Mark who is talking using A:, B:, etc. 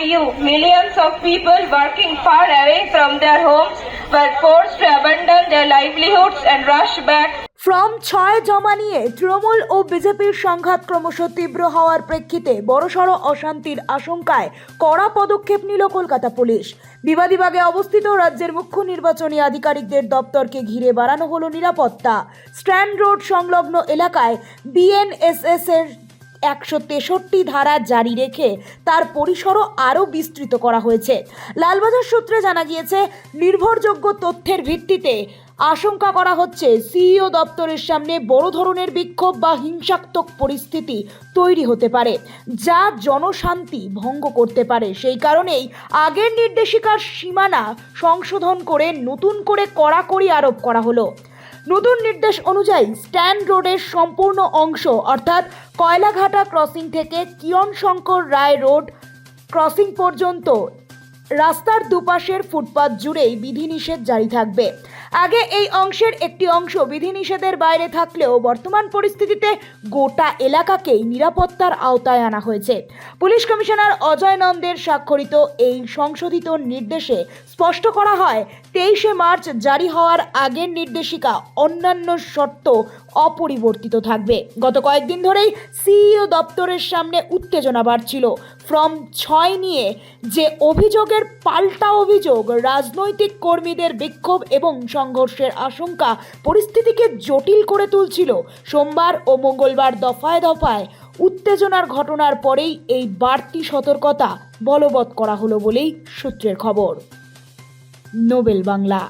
A: you, millions of people working far away from their homes were forced to abandon their livelihoods and rush back.
B: Form ৬ জমা নিয়ে তৃণমূল ও বিজেপির সংঘাত ক্রমশ তীব্র হওয়ার প্রেক্ষিতে বড়সড় অশান্তির আশঙ্কায় কড়া পদক্ষেপ নিল কলকাতা পুলিশ। বিবাদীবাগে অবস্থিত রাজ্যের মুখ্য নির্বাচনী আধিকারিকদের দপ্তরকে ঘিরে বাড়ানো হলো নিরাপত্তা। স্ট্যান্ড রোড সংলগ্ন এলাকায় বিএনএসএস এর ১৬৩ ধারা জারি রেখে তার পরিসরও আরও বিস্তৃত করা হয়েছে। লালবাজার সূত্রে জানা গিয়েছে, নির্ভরযোগ্য তথ্যের ভিত্তিতে আশঙ্কা করা হচ্ছে সিইও দপ্তরের সামনে বড় ধরনের বিক্ষোভ বা হিংসাত্মক পরিস্থিতি তৈরি হতে পারে, যা জনশান্তি ভঙ্গ করতে পারে। সেই কারণেই আগের নির্দেশিকার সীমানা সংশোধন করে নতুন করে কড়াকড়ি আরোপ করা হলো। নতুন নির্দেশ অনুযায়ী স্ট্যান্ড রোডের সম্পূর্ণ অংশ অর্থাৎ কয়লাঘাটা ক্রসিং থেকে কিরণ শঙ্কর রায় রোড ক্রসিং পর্যন্ত রাস্তার দুপাশের ফুটপাত জুড়েই বিধিনিষেধ জারি থাকবে। আগে এই অংশের একটি অংশ বিধিনিষেধের বাইরে থাকলেও বর্তমান পরিস্থিতিতে গোটা এলাকাকেই নিরাপত্তার আওতায় আনা হয়েছে। পুলিশ কমিশনার অজয় নন্দের স্বাক্ষরিত এই সংশোধিত নির্দেশে স্পষ্ট করা হয়, 23শে মার্চ জারি হওয়ার আগের নির্দেশিকা অন্যান্য শর্ত অপরিবর্তিত থাকবে। গত কয়েকদিন ধরেই সিইও দপ্তরের সামনে উত্তেজনা বাড়ছিল। ফর্ম ৬ নিয়ে যে অভিযোগের পাল্টা অভিযোগ, রাজনৈতিক কর্মীদের বিক্ষোভ এবং সংঘর্ষের আশঙ্কা পরিস্থিতিকে জটিল করে তুলছিল। সোমবার ও মঙ্গলবার দফায় দফায় উত্তেজনার ঘটনার পরেই এই বাড়তি সতর্কতা বলবৎ করা হলো বলেই সূত্রের খবর। নোবেল বাংলা।